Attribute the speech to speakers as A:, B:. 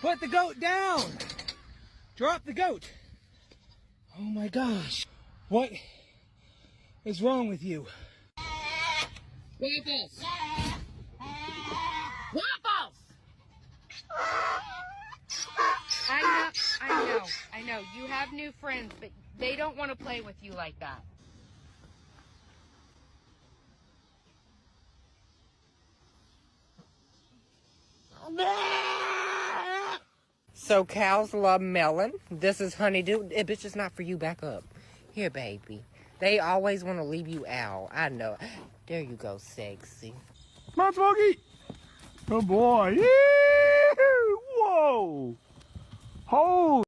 A: Put the goat down. Drop the goat. Oh my gosh. What is wrong with you?
B: Waffles! Waffles! I know. You have new friends, but they don't want to play with you like that. So cows love melon. This is honeydew. It bitch is not for you. Back up. Here, baby. They always want to leave you out. I know. There you go, sexy.
C: Come on, Smokey. Good boy. Yee-hoo! Whoa. Holy.